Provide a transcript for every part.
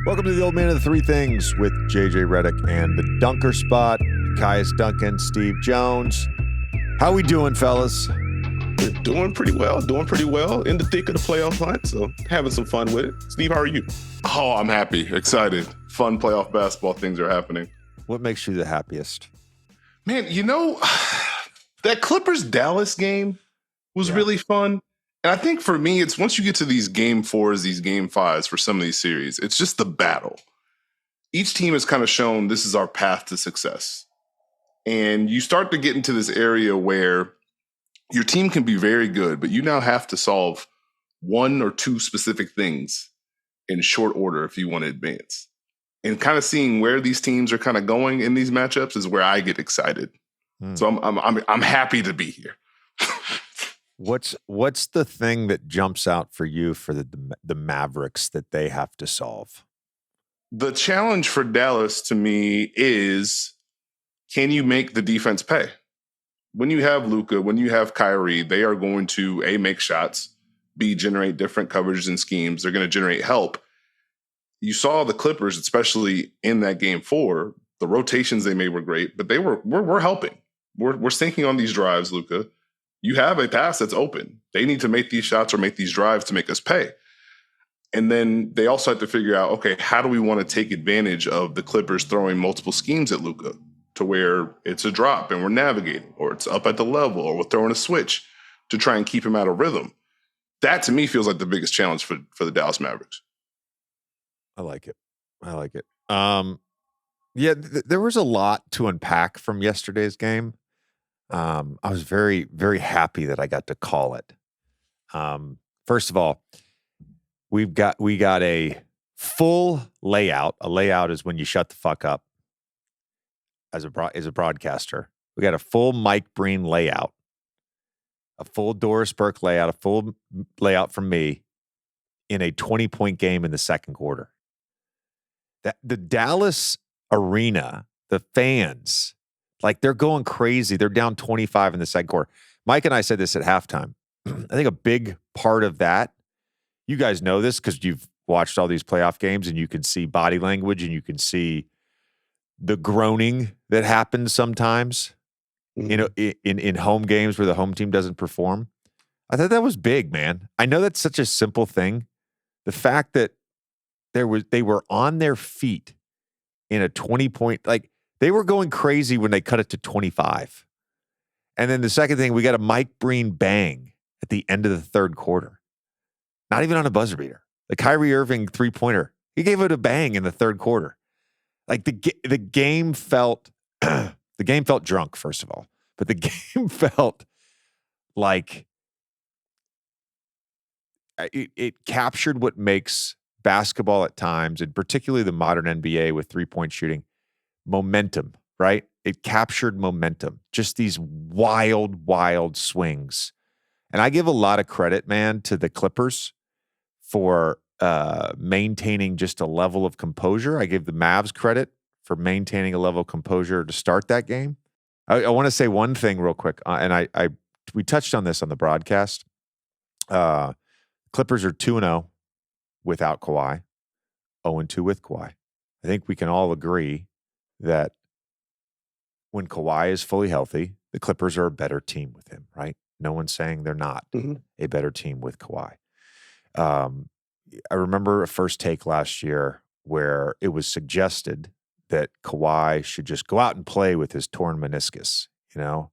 Welcome to the Old Man of the Three Things with JJ Reddick and the Dunker Spot, Nekias, Duncan, Steve Jones. How we doing, fellas? We're doing pretty well. In the thick of the playoff hunt, so having some fun with it. Steve, how are you? Oh, I'm happy, excited. Fun playoff basketball things are happening. What makes you the happiest? Man, you know, that Clippers-Dallas game was really fun. And I think for me, it's once you get to these game fours, these game fives for some of these series, it's just the battle. Each team has kind of shown this is our path to success. And you start to get into this area where your team can be very good, but you now have to solve one or two specific things in short order if you want to advance. And kind of seeing where these teams are kind of going in these matchups is where I get excited. So I'm happy to be here. What's the thing that jumps out for you for the Mavericks that they have to solve? The challenge for Dallas to me is, can you make the defense pay? When you have Luka, when you have Kyrie, they are going to A, make shots, B, generate different coverages and schemes. They're going to generate help. You saw the Clippers, especially in that game four, the rotations they made were great, but we're helping. We're sinking on these drives, Luka. You have a pass that's open. They need to make these shots or make these drives to make us pay. And then they also have to figure out, okay, how do we want to take advantage of the Clippers throwing multiple schemes at Luka to where it's a drop and we're navigating, or it's up at the level, or we're throwing a switch to try and keep him out of rhythm. That, to me, feels like the biggest challenge for the Dallas Mavericks. I like it. There was a lot to unpack from yesterday's game. I was very, very happy that I got to call it. First of all, we got a full layout. A layout is when you shut the fuck up as a broadcaster. We got a full Mike Breen layout, a full Doris Burke layout, a full layout from me in a 20-point game in the second quarter. The Dallas arena, the fans, like, they're going crazy. They're down 25 in the second quarter. Mike and I said this at halftime. I think a big part of that, you guys know this because you've watched all these playoff games and you can see body language and you can see the groaning that happens sometimes, you know, in home games where the home team doesn't perform. I thought that was big, man. I know that's such a simple thing. The fact that they were on their feet in a 20-point, like, they were going crazy when they cut it to 25. And then the second thing, we got a Mike Breen bang at the end of the third quarter. Not even on a buzzer beater. The Kyrie Irving three-pointer, he gave it a bang in the third quarter. Like, the game felt the game felt drunk, first of all. But the game felt like it captured what makes basketball at times, and particularly the modern NBA with three-point shooting, momentum, right? It captured momentum. Just these wild, wild swings. And I give a lot of credit, man, to the Clippers for maintaining just a level of composure. I give the Mavs credit for maintaining a level of composure to start that game. I want to say one thing real quick, and we touched on this on the broadcast. Clippers are 2-0 without Kawhi, 0-2 with Kawhi. I think we can all agree that when Kawhi is fully healthy, the Clippers are a better team with him, right? No one's saying they're not a better team with Kawhi. I remember a First Take last year where it was suggested that Kawhi should just go out and play with his torn meniscus. You know,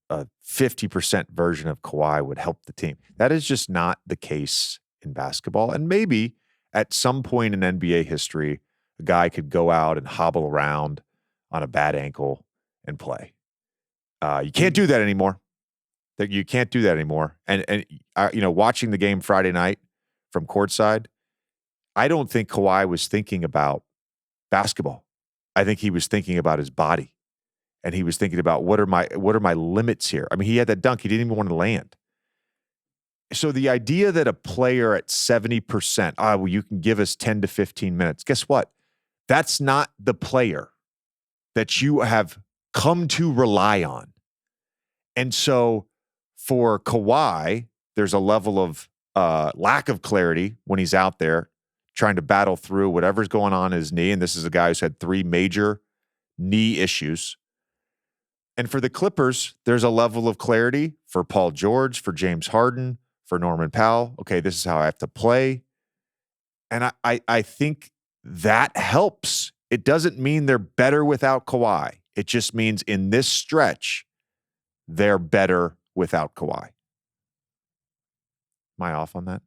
a 50% version of Kawhi would help the team. That is just not the case in basketball. And maybe at some point in NBA history, a guy could go out and hobble around on a bad ankle and play. You can't do that anymore. You can't do that anymore. And you know, watching the game Friday night from courtside, I don't think Kawhi was thinking about basketball. I think he was thinking about his body, and he was thinking about what are my limits here. I mean, he had that dunk; he didn't even want to land. So the idea that a player at 70%, well, you can give us 10 to 15 minutes. Guess what? That's not the player that you have come to rely on. And so for Kawhi, there's a level of lack of clarity when he's out there trying to battle through whatever's going on in his knee. And this is a guy who's had 3 major knee issues. And for the Clippers, there's a level of clarity for Paul George, for James Harden, for Norman Powell. Okay, this is how I have to play. And I think that helps. It doesn't mean they're better without Kawhi. It just means in this stretch, they're better without Kawhi. Am I off on that?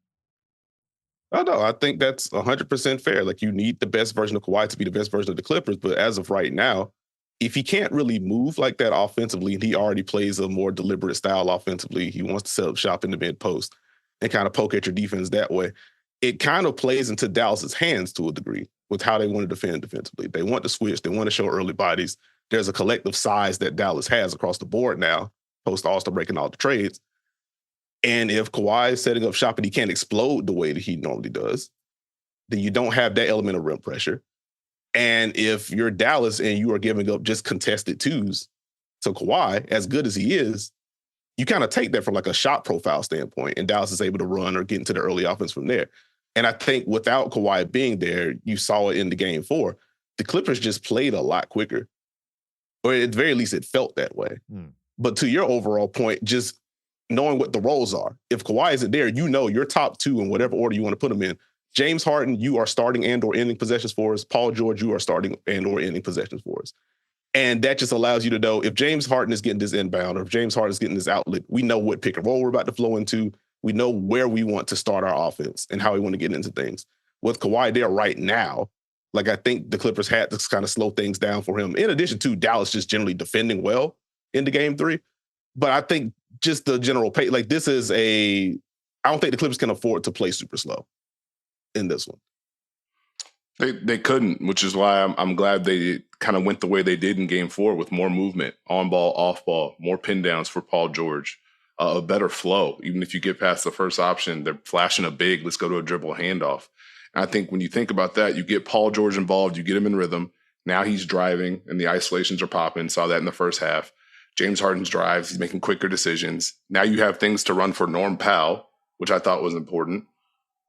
Oh, no, I think that's 100% fair. Like, you need the best version of Kawhi to be the best version of the Clippers. But as of right now, if he can't really move like that offensively, and he already plays a more deliberate style offensively, he wants to set up shop in the mid post and kind of poke at your defense that way. It kind of plays into Dallas's hands to a degree with how they want to defend defensively. They want to switch. They want to show early bodies. There's a collective size that Dallas has across the board now, post All-Star breaking all the trades. And if Kawhi is setting up shop and he can't explode the way that he normally does, then you don't have that element of rim pressure. And if you're Dallas and you are giving up just contested twos to Kawhi, as good as he is, you kind of take that from like a shot profile standpoint, and Dallas is able to run or get into the early offense from there. And I think without Kawhi being there, you saw it in the game 4. The Clippers just played a lot quicker, or at the very least, it felt that way. But to your overall point, just knowing what the roles are. If Kawhi isn't there, you know your top 2 in whatever order you want to put them in. James Harden, you are starting and or ending possessions for us. Paul George, you are starting and or ending possessions for us. And that just allows you to know if James Harden is getting this inbound or if James Harden is getting this outlet, we know what pick and roll we're about to flow into. We know where we want to start our offense and how we want to get into things. With Kawhi there right now, like, I think the Clippers had to kind of slow things down for him. In addition to Dallas just generally defending well into game 3. But I think just the general pace, like, this is I don't think the Clippers can afford to play super slow in this one. They couldn't, which is why I'm glad they kind of went the way they did in game 4 with more movement, on ball, off ball, more pin downs for Paul George, a better flow. Even if you get past the first option, they're flashing a big, let's go to a dribble handoff. And I think when you think about that, you get Paul George involved, you get him in rhythm. Now he's driving and the isolations are popping. Saw that in the first half. James Harden's drives, he's making quicker decisions. Now you have things to run for Norm Powell, which I thought was important.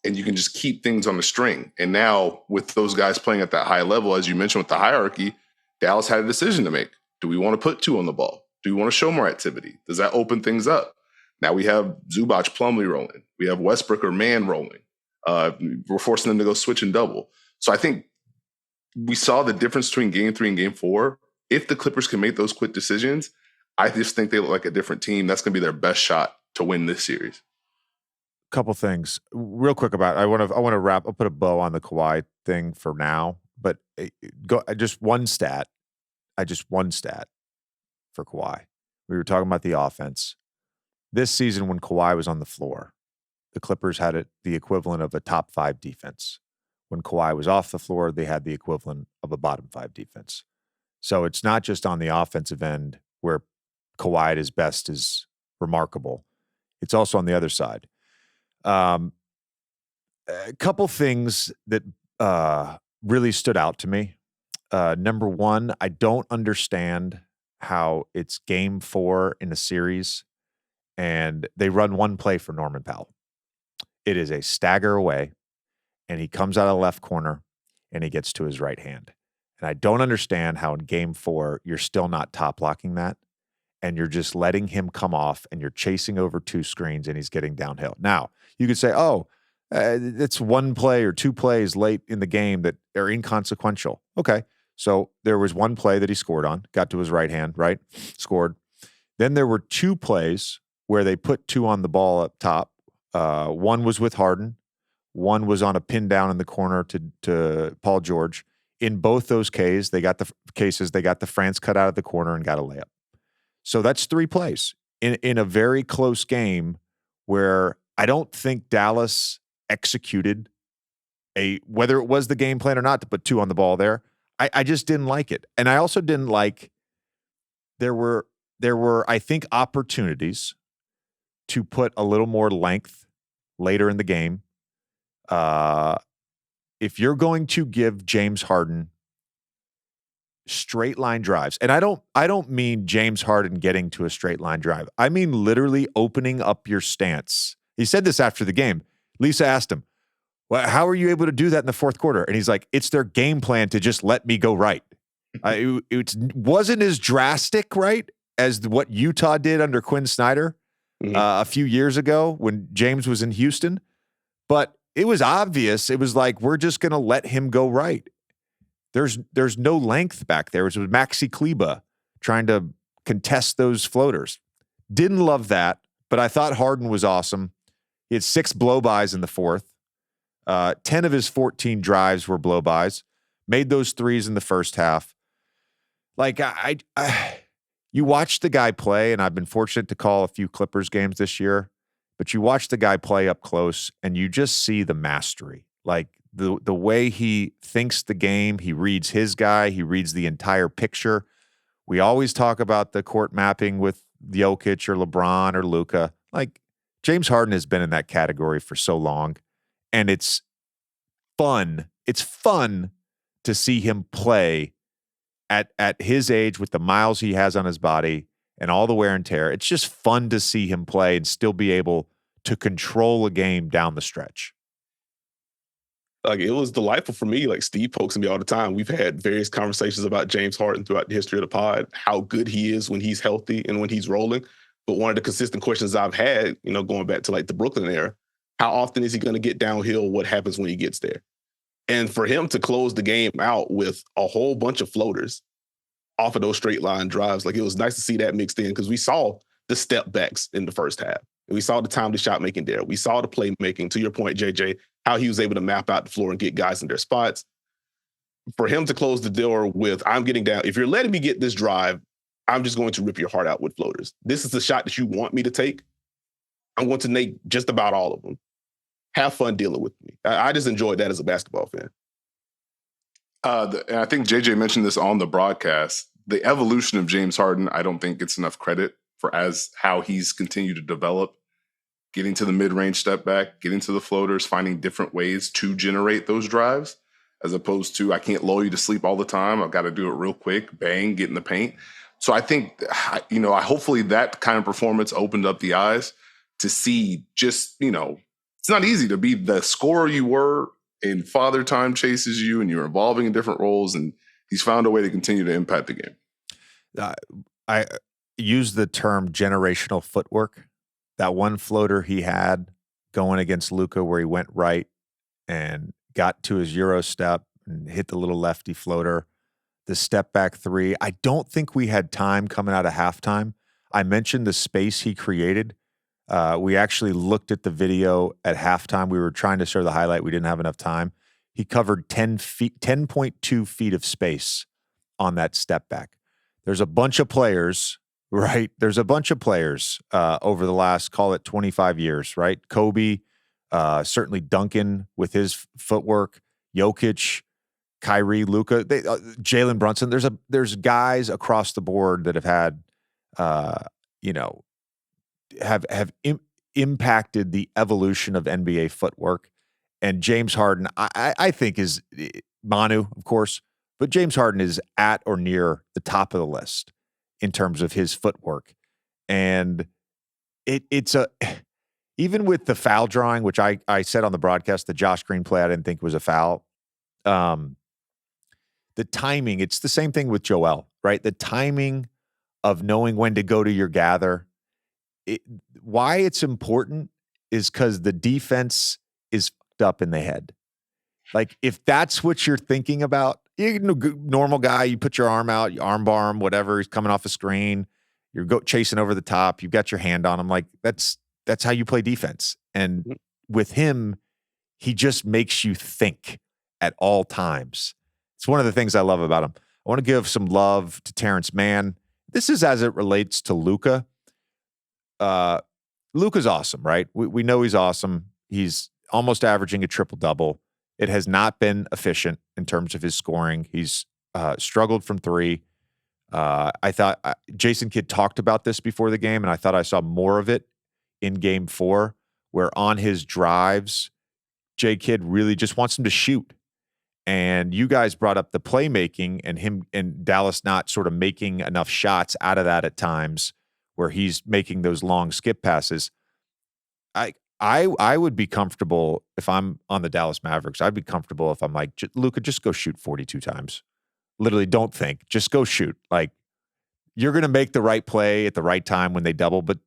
And you can just keep things on the string. And now with those guys playing at that high level, as you mentioned with the hierarchy, Dallas had a decision to make. Do we want to put 2 on the ball? Do we want to show more activity? Does that open things up? Now we have Zubac Plumlee rolling. We have Westbrook or Man rolling. We're forcing them to go switch and double. So I think we saw the difference between game 3 and game 4. If the Clippers can make those quick decisions, I just think they look like a different team. That's going to be their best shot to win this series. Couple things real quick about I want to wrap. I'll put a bow on the Kawhi thing for now, but just one stat for Kawhi. We were talking about the offense this season. When Kawhi was on the floor, the Clippers had the equivalent of a top 5 defense. When Kawhi was off the floor, they had the equivalent of a bottom 5 defense. So it's not just on the offensive end where Kawhi at his best is remarkable. It's also on the other side. A couple things that really stood out to me. Number one, I don't understand how it's game 4 in a series and they run one play for Norman Powell. It is a stagger away and he comes out of the left corner and he gets to his right hand. And I don't understand how in game 4 you're still not top blocking that and you're just letting him come off and you're chasing over 2 screens and he's getting downhill. Now, you could say, it's one play or 2 plays late in the game that are inconsequential. Okay, so there was one play that he scored on, got to his right hand, right? Scored. Then there were 2 plays where they put 2 on the ball up top. One was with Harden. One was on a pin down in the corner to Paul George. In both those cases, they got the France cut out of the corner and got a layup. So that's 3 plays in a very close game where I don't think Dallas executed whether it was the game plan or not to put 2 on the ball there. I just didn't like it. And I also didn't like there were, I think, opportunities to put a little more length later in the game. If you're going to give James Harden straight line drives, and I don't mean James Harden getting to a straight line drive. I mean literally opening up your stance. He said this after the game. Lisa asked him, Well, how are you able to do that in the fourth quarter? And he's like, it's their game plan to just let me go right. It wasn't as drastic, right, as what Utah did under Quinn Snyder a few years ago when James was in Houston. But it was obvious. It was like, we're just going to let him go right. There's no length back there. It was Maxey trying to contest those floaters. Didn't love that, but I thought Harden was awesome. He had 6 blow-bys in the fourth. 10 of his 14 drives were blow-bys. Made those threes in the first half. Like, you watch the guy play, and I've been fortunate to call a few Clippers games this year, but you watch the guy play up close, and you just see the mastery. Like, the way he thinks the game, he reads his guy, he reads the entire picture. We always talk about the court mapping with Jokic or LeBron or Luka. Like, James Harden has been in that category for so long, and it's fun. It's fun to see him play at his age with the miles he has on his body and all the wear and tear. It's just fun to see him play and still be able to control a game down the stretch. Like, it was delightful for me. Like, Steve pokes me all the time. We've had various conversations about James Harden throughout the history of the pod, how good he is when he's healthy and when he's rolling. But one of the consistent questions I've had, going back to like the Brooklyn era, how often is he going to get downhill? What happens when he gets there? And for him to close the game out with a whole bunch of floaters off of those straight line drives, like, it was nice to see that mixed in, because we saw the step backs in the first half. And we saw the timely shot making there. We saw the playmaking, to your point, JJ, how he was able to map out the floor and get guys in their spots. For him to close the door with, I'm getting down. If you're letting me get this drive, I'm just going to rip your heart out with floaters. This is the shot that you want me to take. I'm going to make just about all of them. Have fun dealing with me. I just enjoyed that as a basketball fan. And I think JJ mentioned this on the broadcast. The evolution of James Harden, I don't think gets enough credit for as how he's continued to develop, getting to the mid-range step back, getting to the floaters, finding different ways to generate those drives, as opposed to, I can't lull you to sleep all the time. I've got to do it real quick, bang, get in the paint. So I think, hopefully that kind of performance opened up the eyes to see just, it's not easy to be the scorer you were and Father Time chases you and you're evolving in different roles, and he's found a way to continue to impact the game. I use the term generational footwork. That one floater he had going against Luka where he went right and got to his Euro step and hit the little lefty floater, the step back three. I don't think we had time coming out of halftime. I mentioned the space he created. We actually looked at the video at halftime. We were trying to show the highlight. We didn't have enough time. He covered 10.2 feet of space on that step back. There's a bunch of players, right? There's a bunch of players over the last, call it 25 years, right? Kobe, certainly Duncan with his footwork, Jokic, Kyrie, Luka, Jalen, Brunson. There's guys across the board that have had, have impacted the evolution of NBA footwork. And James Harden, I think, is Manu, of course, but James Harden is at or near the top of the list in terms of his footwork. And it's even with the foul drawing, which I said on the broadcast, the Josh Green play, I didn't think was a foul. The timing, it's the same thing with Joel, right? The timing of knowing when to go to your gather. Why it's important is because the defense is fucked up in the head. Like, if that's what you're thinking about, normal guy, you put your arm out, you arm bar him, whatever, he's coming off a screen, you're chasing over the top, you've got your hand on him. Like, that's how you play defense. And with him, he just makes you think at all times. It's one of the things I love about him. I want to give some love to Terrence Mann. This is as it relates to Luka. Luka's awesome, right? We know he's awesome. He's almost averaging a triple-double. It has not been efficient in terms of his scoring. He's struggled from three. I thought Jason Kidd talked about this before the game, and I thought I saw more of it in Game 4, where on his drives, J. Kidd really just wants him to shoot. And you guys brought up the playmaking and him and Dallas not sort of making enough shots out of that at times, where he's making those long skip passes. I would be comfortable if I'm on the Dallas Mavericks. I'd be comfortable if I'm like, Luka, just go shoot 42 times. Literally, don't think. Just go shoot. Like, you're going to make the right play at the right time when they double, but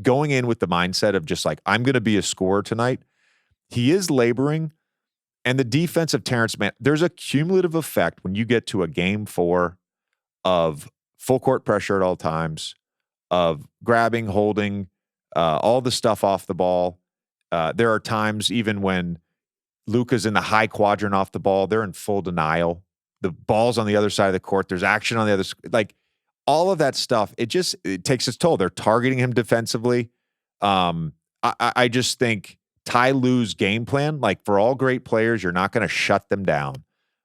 going in with the mindset of just like, I'm going to be a scorer tonight. He is laboring. And the defense of Terrence Mann, there's a cumulative effect when you get to a game 4 of full court pressure at all times, of grabbing, holding, all the stuff off the ball. There are times even when Luka's in the high quadrant off the ball, they're in full denial. The ball's on the other side of the court. There's action on the other side. Like, all of that stuff, it takes its toll. They're targeting him defensively. I just think Ty Lue's game plan, like for all great players, you're not going to shut them down.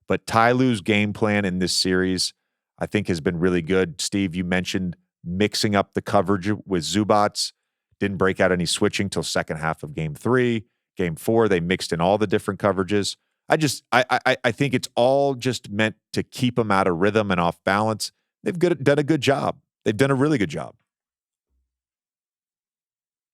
But Ty Lue's game plan in this series, I think, has been really good. Steve, you mentioned mixing up the coverage with Zubats. Didn't break out any switching till second half of game 3. Game 4, they mixed in all the different coverages. I think it's all just meant to keep them out of rhythm and off balance. They've done a good job. They've done a really good job.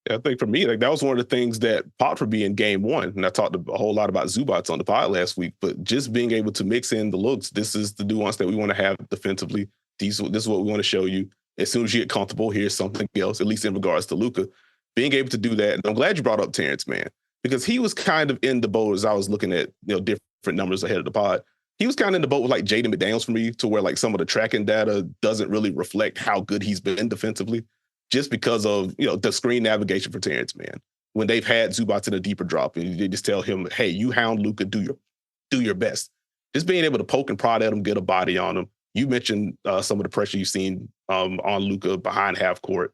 Yeah, I think for me, like that was one of the things that popped for me in game 1. And I talked a whole lot about Zubats on the pod last week, but just being able to mix in the looks, this is the nuance that we want to have defensively. This is what we want to show you. As soon as you get comfortable, here's something else, at least in regards to Luka. Being able to do that. And I'm glad you brought up Terrence Mann, because he was kind of in the boat as I was looking at different numbers ahead of the pod. He was kind of in the boat with like Jaden McDaniels for me, to where like some of the tracking data doesn't really reflect how good he's been defensively, just because of the screen navigation for Terrence Mann. When they've had Zubats in a deeper drop, and they just tell him, hey, you hound Luka, do your best. Just being able to poke and prod at him, get a body on him. You mentioned some of the pressure you've seen on Luka behind half court.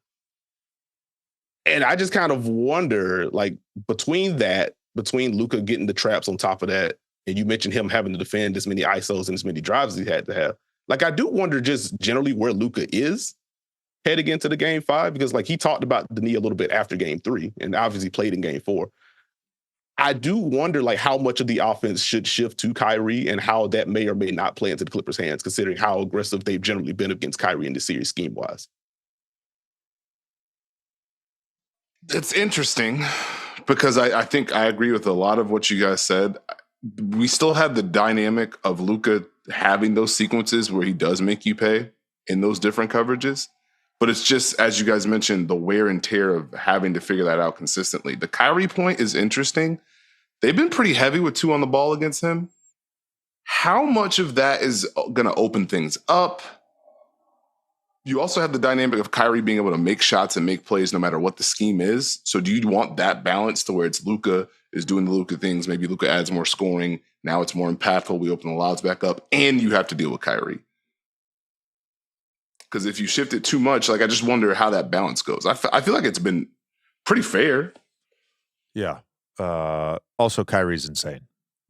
And I just kind of wonder, like, between Luka getting the traps on top of that, and you mentioned him having to defend as many ISOs and as many drives as he had to have. Like, I do wonder just generally where Luka is heading into the game 5, because like he talked about the knee a little bit after game 3 and obviously played in game 4. I do wonder like how much of the offense should shift to Kyrie and how that may or may not play into the Clippers' hands, considering how aggressive they've generally been against Kyrie in the series scheme-wise. It's interesting because I think I agree with a lot of what you guys said. We still have the dynamic of Luka having those sequences where he does make you pay in those different coverages. But it's just, as you guys mentioned, the wear and tear of having to figure that out consistently. The Kyrie point is interesting. They've been pretty heavy with 2 on the ball against him. How much of that is going to open things up? You also have the dynamic of Kyrie being able to make shots and make plays no matter what the scheme is. So do you want that balance to where it's Luka is doing the Luka things? Maybe Luka adds more scoring. Now it's more impactful. We open the louds back up, and you have to deal with Kyrie. Because if you shift it too much, like I just wonder how that balance goes. I feel like it's been pretty fair. Yeah. Also, Kyrie's insane.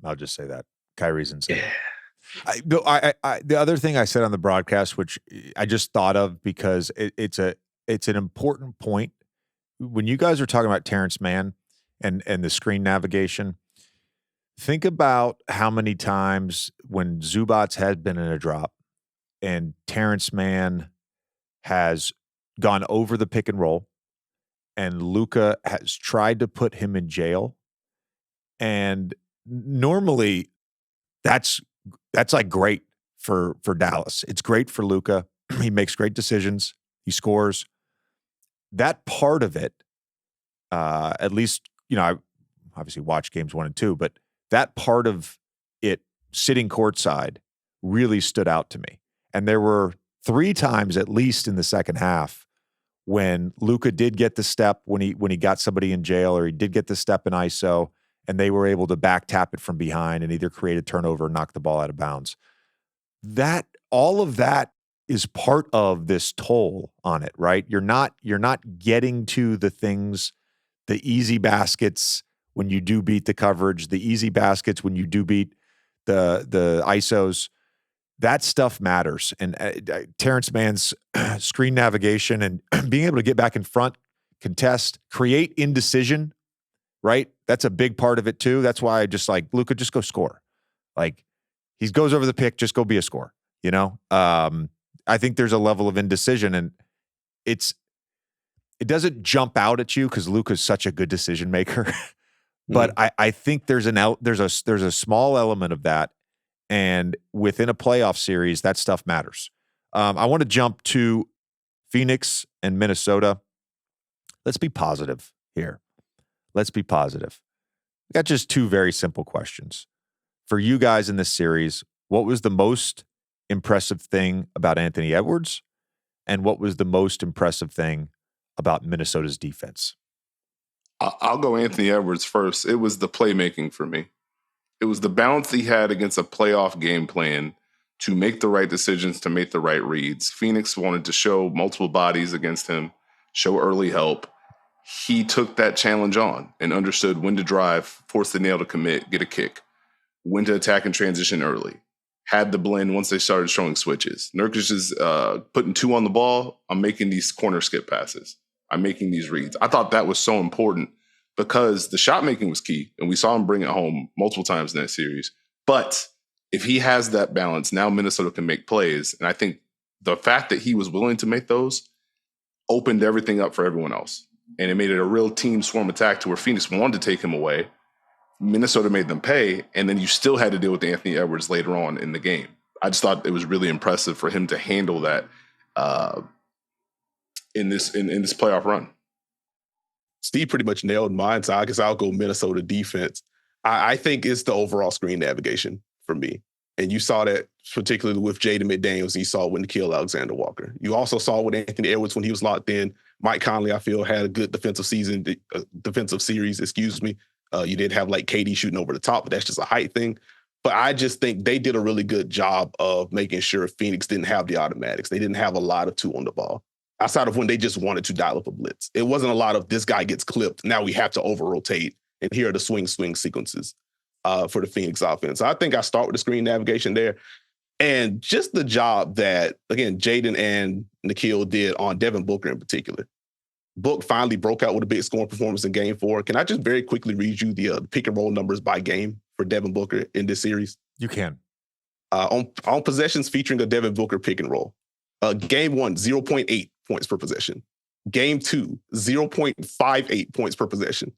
I'll just say that. Kyrie's insane. Yeah. The other thing I said on the broadcast, which I just thought of because it's an important point. When you guys are talking about Terrence Mann and the screen navigation, think about how many times when Zubats had been in a drop and Terrence Mann has gone over the pick and roll and Luka has tried to put him in jail. And normally that's like great for Dallas. It's great for Luka. He makes great decisions. He scores. That part of it, at least, I obviously watched games 1 and 2, but that part of it sitting courtside really stood out to me. And there were 3 times at least in the second half when Luka did get the step when he got somebody in jail, or he did get the step in ISO, and they were able to back tap it from behind and either create a turnover or knock the ball out of bounds. All of that is part of this toll on it, right? You're not getting to the things, the easy baskets when you do beat the coverage, the easy baskets when you do beat the ISOs. That stuff matters. And Terrence Mann's screen navigation and being able to get back in front, contest, create indecision, right? That's a big part of it too. That's why I just like, Luka, just go score. Like, he goes over the pick, just go be a scorer, I think there's a level of indecision, and it's it doesn't jump out at you because Luka's such a good decision maker. But I think there's a small element of that, and within a playoff series, that stuff matters. I want to jump to Phoenix and Minnesota. Let's be positive here. Let's be positive. We got just two very simple questions for you guys in this series. What was the most impressive thing about Anthony Edwards, and what was the most impressive thing about Minnesota's defense? I'll go Anthony Edwards first. It was the playmaking for me. It was the balance he had against a playoff game plan to make the right decisions, to make the right reads. Phoenix wanted to show multiple bodies against him, show early help. He took that challenge on and understood when to drive, force the nail to commit, get a kick, when to attack and transition early. Had the blend once they started showing switches. Nurkic is putting 2 on the ball. I'm making these corner skip passes. I'm making these reads. I thought that was so important because the shot making was key, and we saw him bring it home multiple times in that series. But if he has that balance, now Minnesota can make plays. And I think the fact that he was willing to make those opened everything up for everyone else. And it made it a real team swarm attack to where Phoenix wanted to take him away. Minnesota made them pay, and then you still had to deal with Anthony Edwards later on in the game. I just thought it was really impressive for him to handle that in this playoff run. Steve pretty much nailed mine, so I guess I'll go Minnesota defense. I think it's the overall screen navigation for me. And you saw that particularly with Jaden McDaniels, you saw it with Nickeil Alexander-Walker. You also saw with Anthony Edwards when he was locked in. Mike Conley, I feel, had a good defensive series, You did have like KD shooting over the top, but that's just a height thing. But I just think they did a really good job of making sure Phoenix didn't have the automatics. They didn't have a lot of 2 on the ball. Outside of when they just wanted to dial up a blitz. It wasn't a lot of this guy gets clipped. Now we have to over-rotate. And here are the swing sequences for the Phoenix offense. So I think I start with the screen navigation there. And just the job that, again, Jaden and Nickeil did on Devin Booker in particular. Book finally broke out with a big scoring performance in Game 4. Can I just very quickly read you the pick and roll numbers by game for Devin Booker in this series? You can. On possessions featuring a Devin Booker pick and roll. Game 1, 0.8 points per possession. Game 2, 0.58 points per possession.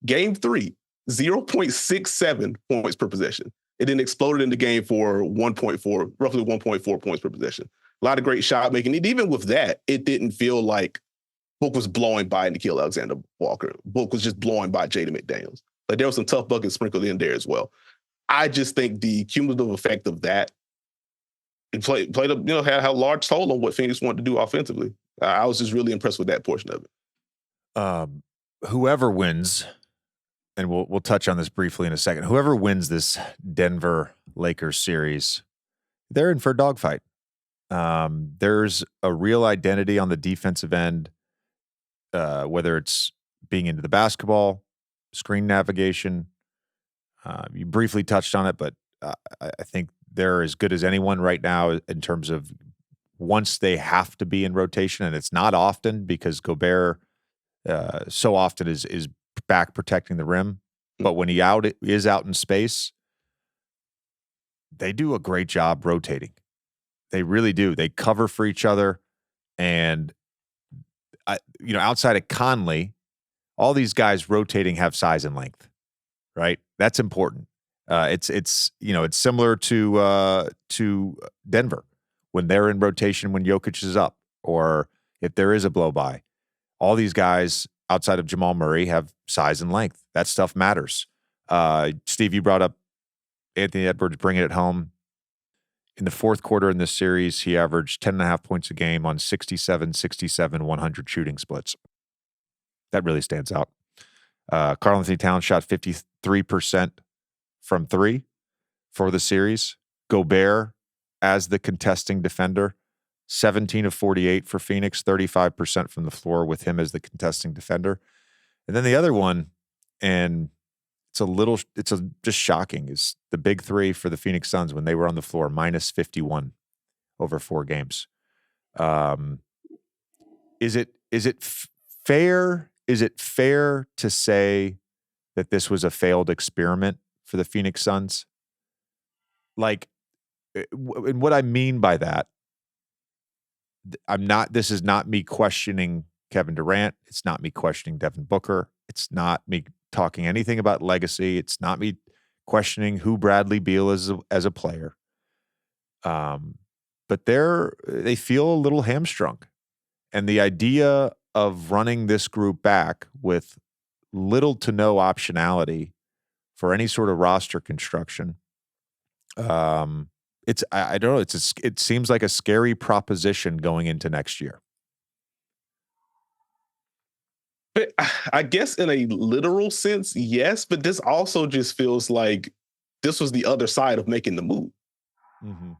Game 3, 0.67 points per possession. It then exploded into Game 4, roughly 1.4 points per possession. A lot of great shot making. And even with that, it didn't feel like Book was blowing by Nickeil Alexander-Walker. Book was just blowing by Jaden McDaniels. Like there was some tough buckets sprinkled in there as well. I just think the cumulative effect of that and had a large toll on what Phoenix wanted to do offensively. I was just really impressed with that portion of it. Whoever wins, and we'll touch on this briefly in a second. Whoever wins this Denver Lakers series, they're in for a dogfight. There's a real identity on the defensive end, whether it's being into the basketball, screen navigation. You briefly touched on it, but I think they're as good as anyone right now in terms of once they have to be in rotation, and it's not often because Gobert so often is back protecting the rim. But when he is out in space, they do a great job rotating. They really do. They cover for each other, and outside of Conley, all these guys rotating have size and length, right? That's important. It's similar to Denver when they're in rotation when Jokic is up, or if there is a blow by. All these guys outside of Jamal Murray have size and length. That stuff matters. Steve, you brought up Anthony Edwards bringing it home. In the fourth quarter in this series, he averaged 10.5 points a game on 67, 100 shooting splits. That really stands out. Karl-Anthony Towns shot 53% from 3 for the series. Gobert as the contesting defender, 17 of 48 for Phoenix, 35% from the floor with him as the contesting defender. And then the other one, and it's just shocking, is the big 3 for the Phoenix Suns when they were on the floor, minus 51 over 4 games. Is it fair? Is it fair to say that this was a failed experiment for the Phoenix Suns? Like, and what I mean by that, this is not me questioning Kevin Durant. It's not me questioning Devin Booker. It's not me talking anything about legacy. It's not me questioning who Bradley Beal is as a player. But they feel a little hamstrung. And the idea of running this group back with little to no optionality for any sort of roster construction, I don't know. It seems like a scary proposition going into next year. But I guess in a literal sense, yes. But this also just feels like this was the other side of making the move. Mm-hmm.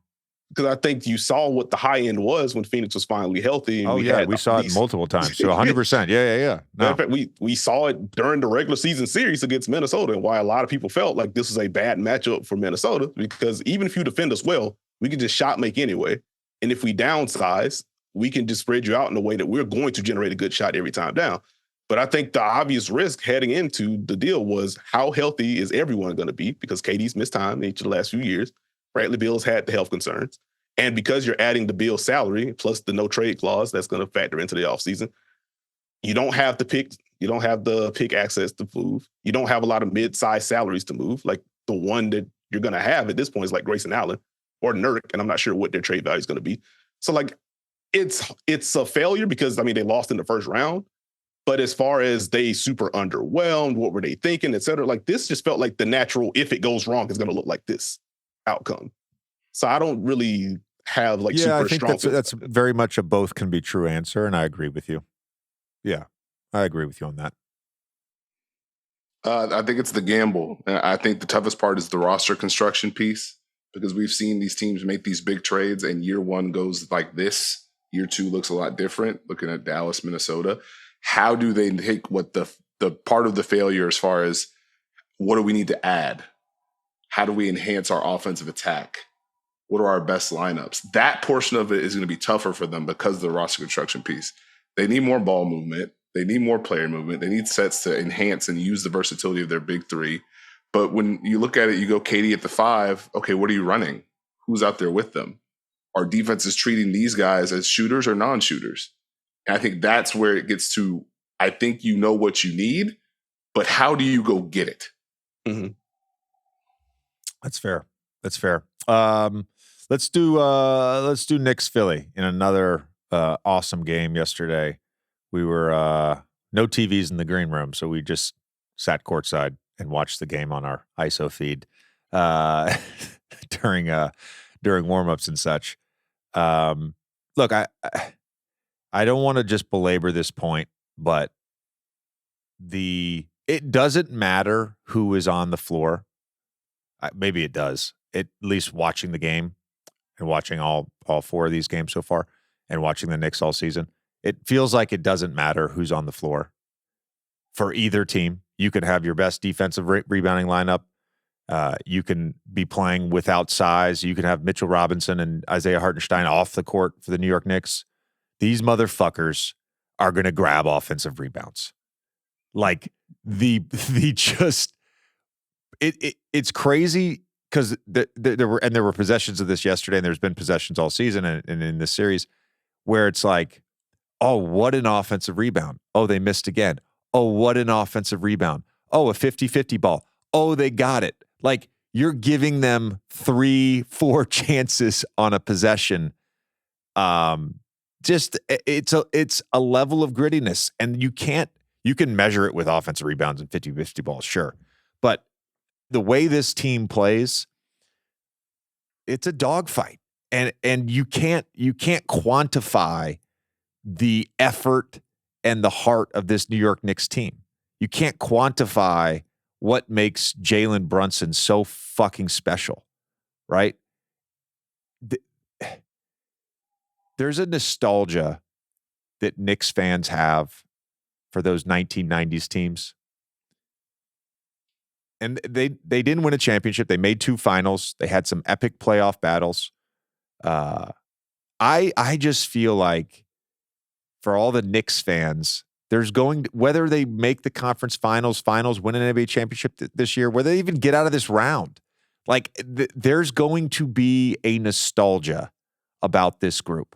Because I think you saw what the high end was when Phoenix was finally healthy. And we saw it multiple times. So 100%. Yeah. No. In fact, we saw it during the regular season series against Minnesota, and why a lot of people felt like this was a bad matchup for Minnesota, because even if you defend us well, we can just shot make anyway. And if we downsize, we can just spread you out in a way that we're going to generate a good shot every time down. But I think the obvious risk heading into the deal was, how healthy is everyone going to be? Because KD's missed time in each of the last few years. Bradley Beal's had the health concerns. And because you're adding the Beal salary plus the no trade clause that's going to factor into the offseason, you don't have the pick. You don't have the pick access to move. You don't have a lot of mid-sized salaries to move. Like, the one that you're going to have at this point is like Grayson Allen or Nurk, and I'm not sure what their trade value is going to be. So, like, it's a failure because, I mean, they lost in the first round. But as far as they super underwhelmed, what were they thinking, et cetera, like, this just felt like the natural, if it goes wrong, is going to look like this outcome. So I don't really have like super strong. I think that's very much a both can be true answer, and I agree with you. Yeah, I agree with you on that. I think it's the gamble. I think the toughest part is the roster construction piece, because we've seen these teams make these big trades and year one goes like this. Year two looks a lot different, looking at Dallas, Minnesota. How do they take what the part of the failure as far as what do we need to add? How do we enhance our offensive attack? What are our best lineups? That portion of it is going to be tougher for them because of the roster construction piece. They need more ball movement. They need more player movement. They need sets to enhance and use the versatility of their big three. But when you look at it, you go KD at the 5. Okay, what are you running? Who's out there with them? Our defense is treating these guys as shooters or non-shooters. And I think that's where it gets to, I think you know what you need, but how do you go get it? Mm-hmm. That's fair. Let's do Knicks Philly in another awesome game yesterday. We were no TVs in the green room, so we just sat courtside and watched the game on our ISO feed during warmups and such. Look, I don't want to just belabor this point, but it doesn't matter who is on the floor. Maybe it does. At least watching the game and watching all 4 of these games so far and watching the Knicks all season, it feels like it doesn't matter who's on the floor for either team. You could have your best defensive rebounding lineup. You can be playing without size. You can have Mitchell Robinson and Isaiah Hartenstein off the court for the New York Knicks. These motherfuckers are going to grab offensive rebounds. Like it's crazy because there were possessions of this yesterday, and there's been possessions all season and in this series where it's like, oh, what an offensive rebound. Oh, they missed again. Oh, what an offensive rebound. Oh, a 50-50 ball. Oh, they got it. Like, you're giving them 3-4 chances on a possession. It's a level of grittiness, and you can measure it with offensive rebounds and 50-50 balls, sure. But the way this team plays, it's a dogfight. And you can't quantify the effort and the heart of this New York Knicks team. You can't quantify what makes Jalen Brunson so fucking special, right? There's a nostalgia that Knicks fans have for those 1990s teams. And they didn't win a championship. They made 2 finals. They had some epic playoff battles. I just feel like for all the Knicks fans, whether they make the conference finals, win an NBA championship this year, whether they even get out of this round, like there's going to be a nostalgia about this group.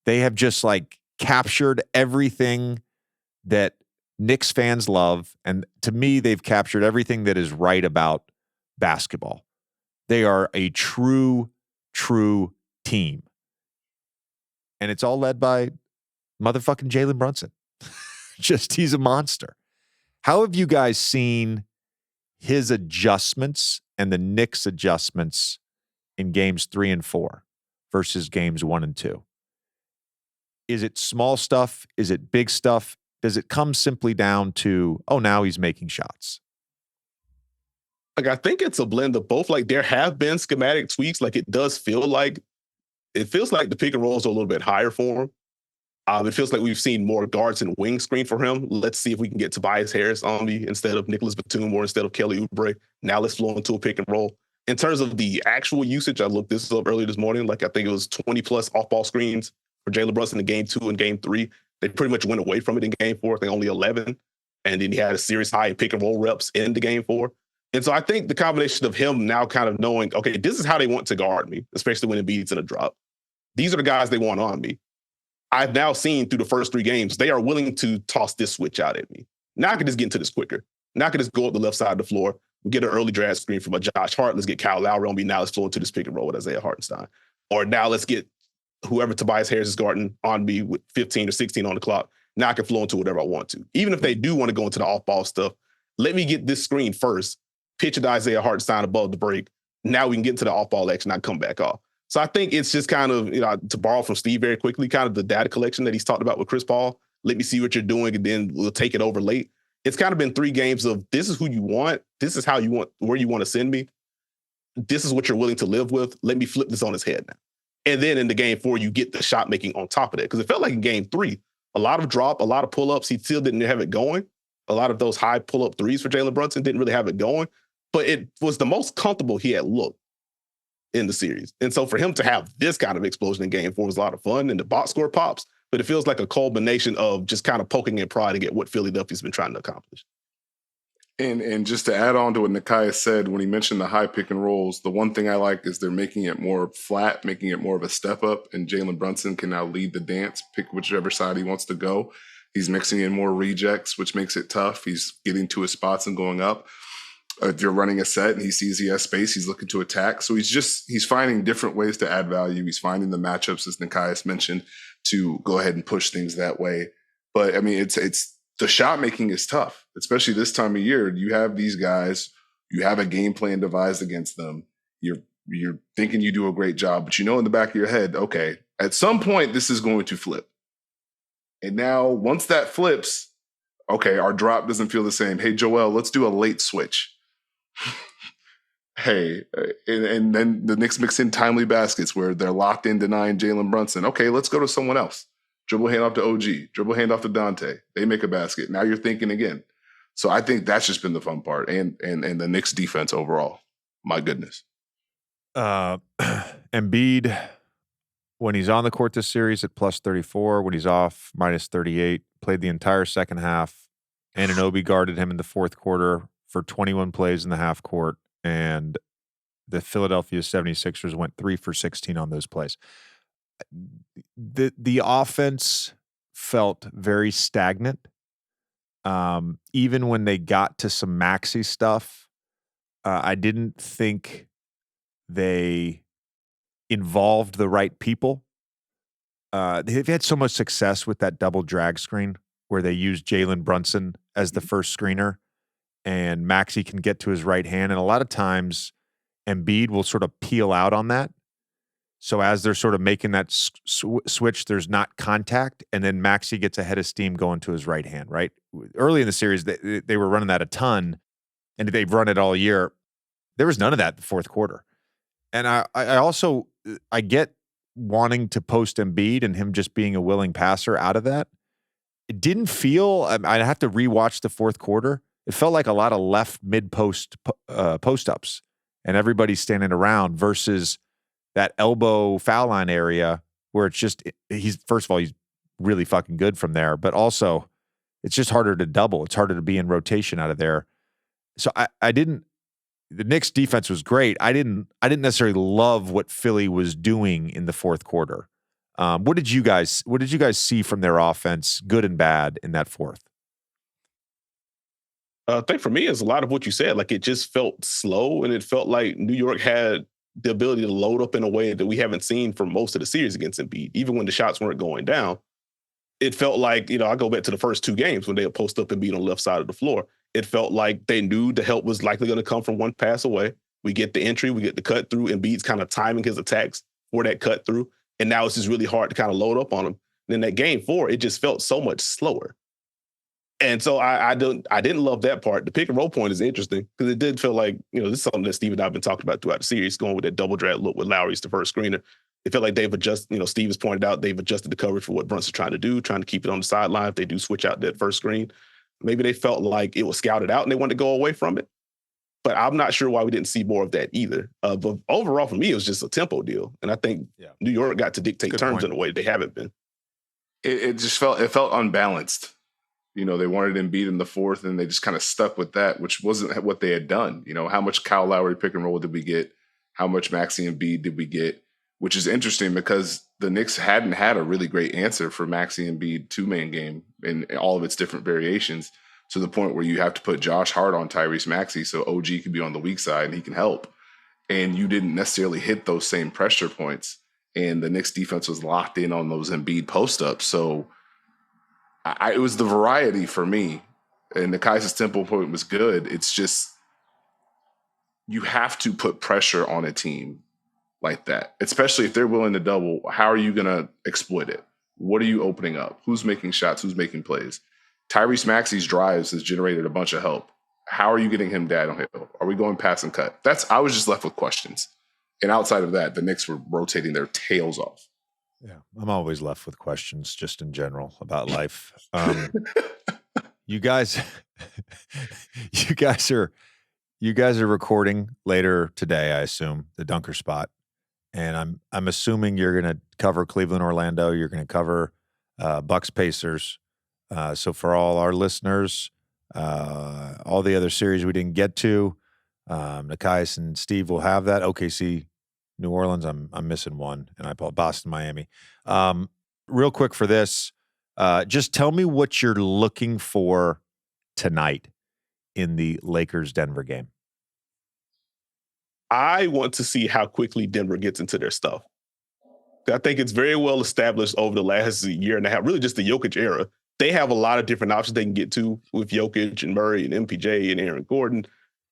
They have just like captured everything that Knicks fans love. And to me, they've captured everything that is right about basketball. They are a true team. And it's all led by motherfucking Jalen Brunson. He's a monster. How have you guys seen his adjustments and the Knicks' adjustments in games 3 and 4 versus games 1 and 2? Is it small stuff? Is it big stuff? Does it come simply down to, now he's making shots? Like, I think it's a blend of both. Like, there have been schematic tweaks. Like, it feels like the pick and rolls are a little bit higher for him. It feels like we've seen more guards and wing screen for him. Let's see if we can get Tobias Harris on me instead of Nicholas Batum or instead of Kelly Oubre. Now let's flow into a pick and roll. In terms of the actual usage, I looked this up earlier this morning. Like, I think it was 20 plus off-ball screens for Jalen Brunson in game 2 and game 3. They pretty much went away from it in game 4. I think only 11. And then he had a series high in pick and roll reps in the game 4. And so I think the combination of him now kind of knowing, okay, this is how they want to guard me, especially when Embiid's in a drop. These are the guys they want on me. I've now seen through the first 3 games, they are willing to toss this switch out at me. Now I can just get into this quicker. Now I can just go up the left side of the floor, get an early draft screen from a Josh Hart. Let's get Kyle Lowry on me. Now let's flow into this pick and roll with Isaiah Hartenstein. Or now let's get whoever Tobias Harris is guarding on me with 15 or 16 on the clock. Now I can flow into whatever I want to. Even if they do want to go into the off-ball stuff, let me get this screen first, pitch it to Isaiah Hartenstein above the break. Now we can get into the off-ball action, not come back off. So I think it's just kind of, to borrow from Steve very quickly, kind of the data collection that he's talked about with Chris Paul. Let me see what you're doing, and then we'll take it over late. It's kind of been 3 games of this is who you want. This is how you want, where you want to send me. This is what you're willing to live with. Let me flip this on his head now. And then in the game 4, you get the shot making on top of that. Because it felt like in game 3, a lot of drop, a lot of pull-ups. He still didn't have it going. A lot of those high pull-up threes for Jalen Brunson didn't really have it going. But it was the most comfortable he had looked in the series. And so for him to have this kind of explosion in game 4 was a lot of fun, and the box score pops, but it feels like a culmination of just kind of poking at pride and get what Philadelphia's been trying to accomplish. And just to add on to what Nekias said when he mentioned the high pick and rolls, the one thing I like is they're making it more flat, making it more of a step up, and Jalen Brunson can now lead the dance, pick whichever side he wants to go. He's mixing in more rejects, which makes it tough. He's getting to his spots and going up. If you're running a set and he sees he has space, he's looking to attack. So he's finding different ways to add value. He's finding the matchups, as Nekias mentioned, to go ahead and push things that way. But I mean, it's the shot making is tough, especially this time of year. You have these guys, you have a game plan devised against them. You're thinking you do a great job, but in the back of your head, okay, at some point this is going to flip. And now once that flips, okay, our drop doesn't feel the same. Hey, Joel, let's do a late switch. Hey, and then the Knicks mix in timely baskets where they're locked in denying Jalen Brunson. Okay, let's go to someone else. Dribble hand off to OG. Dribble hand off to Dante. They make a basket. Now you're thinking again. So I think that's just been the fun part, and the Knicks defense overall. My goodness. Embiid, when he's on the court this series at plus 34, when he's off, minus 38, played the entire second half. Anunoby guarded him in the fourth quarter for 21 plays in the half court, and the Philadelphia 76ers went 3 for 16 on those plays. The offense felt very stagnant. Even when they got to some Maxey stuff, I didn't think they involved the right people. They've had so much success with that double drag screen where they use Jalen Brunson as the first screener, and Maxey can get to his right hand. And a lot of times Embiid will sort of peel out on that. So as they're sort of making that switch, there's not contact, and then Maxey gets ahead of steam going to his right hand, right? Early in the series, they were running that a ton, and they've run it all year. There was none of that in the fourth quarter. And I also get wanting to post Embiid and him just being a willing passer out of that. It didn't feel, I'd have to rewatch the fourth quarter. It felt like a lot of left mid-post post-ups, and everybody's standing around versus that elbow foul line area where it's just, first of all, he's really fucking good from there, but also it's just harder to double. It's harder to be in rotation out of there. So the Knicks defense was great. I didn't necessarily love what Philly was doing in the fourth quarter. What did you guys see from their offense, good and bad, in that fourth? I think for me, it's a lot of what you said. Like, it just felt slow, and it felt like New York had the ability to load up in a way that we haven't seen for most of the series against Embiid. Even when the shots weren't going down, it felt like, I go back to the first two games when they would post up Embiid on the left side of the floor. It felt like they knew the help was likely going to come from one pass away. We get the entry, we get the cut through. Embiid's kind of timing his attacks for that cut through. And now it's just really hard to kind of load up on him. And in that game 4, it just felt so much slower. And so I didn't love that part. The pick and roll point is interesting because it did feel like, this is something that Steve and I have been talking about throughout the series, going with that double drag look with Lowry's the first screener. It felt like they've adjusted, Steve has pointed out, they've adjusted the coverage for what Brunson's trying to do, trying to keep it on the sideline. If they do switch out that first screen, maybe they felt like it was scouted out and they wanted to go away from it. But I'm not sure why we didn't see more of that either. But overall, for me, it was just a tempo deal. And I think New York got to dictate terms in a way they haven't been. It felt unbalanced. They wanted Embiid in the fourth, and they just kind of stuck with that, which wasn't what they had done. How much Kyle Lowry pick and roll did we get? How much Maxey and Embiid did we get? Which is interesting because the Knicks hadn't had a really great answer for Maxey and Embiid two-man game in all of its different variations, to the point where you have to put Josh Hart on Tyrese Maxey so OG can be on the weak side and he can help. And you didn't necessarily hit those same pressure points. And the Knicks defense was locked in on those Embiid post-ups. So it was the variety for me. And Nekias' tempo point was good. It's just you have to put pressure on a team like that, especially if they're willing to double. How are you going to exploit it? What are you opening up? Who's making shots? Who's making plays? Tyrese Maxey's drives has generated a bunch of help. How are you getting him downhill? Are we going pass and cut? I was just left with questions. And outside of that, the Knicks were rotating their tails off. Yeah, I'm always left with questions just in general about life. You guys are recording later today, I assume, the Dunker Spot. And I'm assuming you're going to cover Cleveland, Orlando. You're going to cover Bucks, Pacers. So for all our listeners, all the other series we didn't get to, Nekias and Steve will have that. OKC, New Orleans, I'm missing one, and I apologize. Boston, Miami. Real quick for this, just tell me what you're looking for tonight in the Lakers-Denver game. I want to see how quickly Denver gets into their stuff. I think it's very well established over the last year and a half, really just the Jokic era. They have a lot of different options they can get to with Jokic and Murray and MPJ and Aaron Gordon.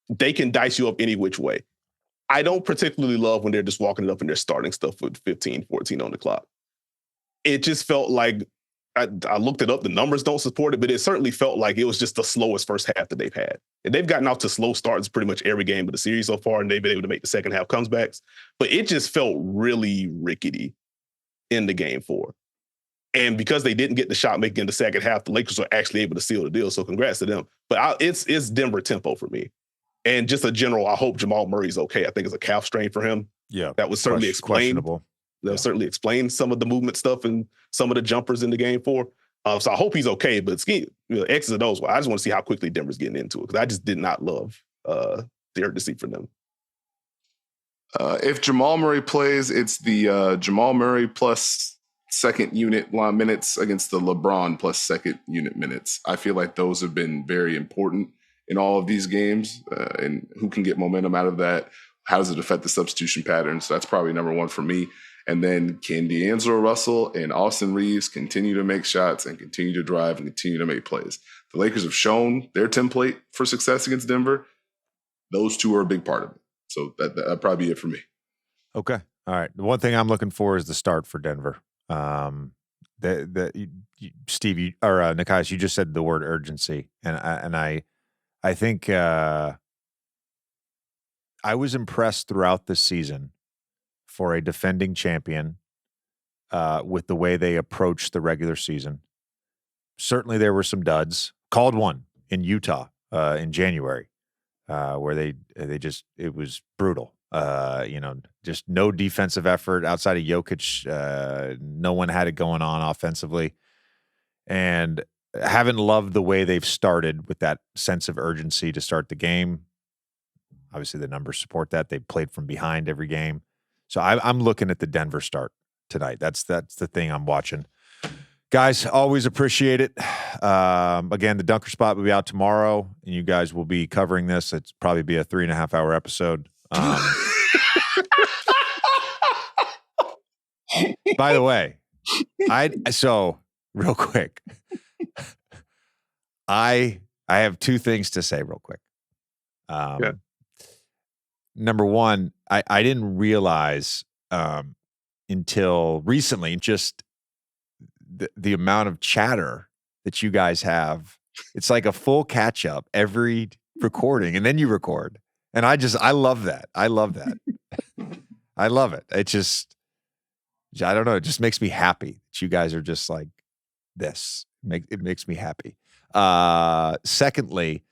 They can dice you up any which way. I don't particularly love when they're just walking it up and they're starting stuff with 15, 14 on the clock. It just felt like, I looked it up, the numbers don't support it, but it certainly felt like it was just the slowest first half that they've had. And they've gotten off to slow starts pretty much every game of the series so far, and they've been able to make the second half comebacks. But it just felt really rickety in the game 4. And because they didn't get the shot making in the second half, the Lakers were actually able to seal the deal. So congrats to them. But it's Denver tempo for me. And just a general, I hope Jamal Murray's okay. I think it's a calf strain for him. Yeah. That was certainly explained. They'll certainly explain some of the movement stuff and some of the jumpers in the game 4. So I hope he's okay. But X's and O's, I just want to see how quickly Denver's getting into it because I just did not love the urgency for them. If Jamal Murray plays, it's the Jamal Murray plus second unit minutes against the LeBron plus second unit minutes. I feel like those have been very important in all of these games, and who can get momentum out of that? How does it affect the substitution patterns? So that's probably number one for me. And then can D'Angelo Russell and Austin Reeves continue to make shots and continue to drive and continue to make plays? The Lakers have shown their template for success against Denver. Those two are a big part of it. So that'd probably be it for me. Okay. All right. The one thing I'm looking for is the start for Denver. Steve, Nekias, you just said the word urgency, and I think I was impressed throughout the season for a defending champion with the way they approached the regular season. Certainly there were some duds. Called one in Utah in January where they just, it was brutal. Just no defensive effort outside of Jokic. No one had it going on offensively. And haven't loved the way they've started with that sense of urgency to start the game. Obviously, the numbers support that. They played from behind every game. So I'm looking at the Denver start. tonight. That's the thing I'm watching. Guys, always appreciate it. Again, the Dunker Spot will be out tomorrow, and you guys will be covering this. It's probably be a 3.5 hour episode. By the way, so real quick, I have two things to say real quick. Number one, I didn't realize until recently just the amount of chatter that you guys have. It's like a full catch up every recording, and then you record. And I love that. I love that. I love it. It just, I don't know. It just makes me happy that you guys are just like this. It makes me happy. Secondly,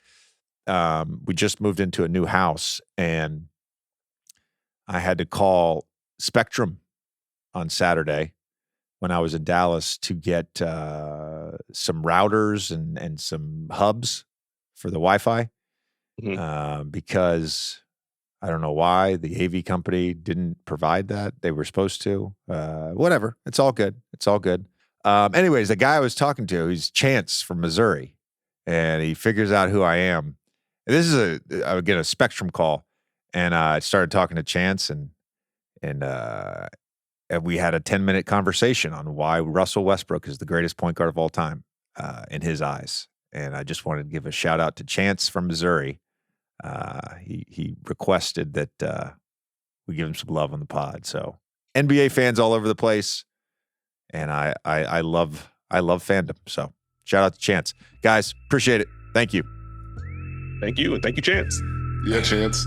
we just moved into a new house, and I had to call Spectrum on Saturday when I was in Dallas to get some routers and some hubs for the Wi-Fi, because I don't know why the AV company didn't provide that. They were supposed to. Whatever. It's all good. It's all good. Anyways, the guy I was talking to, he's Chance from Missouri, and he figures out who I am. And this is I would get a Spectrum call, and I started talking to Chance, and we had a 10-minute conversation on why Russell Westbrook is the greatest point guard of all time in his eyes. And I just wanted to give a shout out to Chance from Missouri. He requested that we give him some love on the pod. So NBA fans all over the place, and I love fandom. So shout out to Chance. Guys, appreciate it. Thank you. Thank you, and thank you, Chance. Yeah, Chance.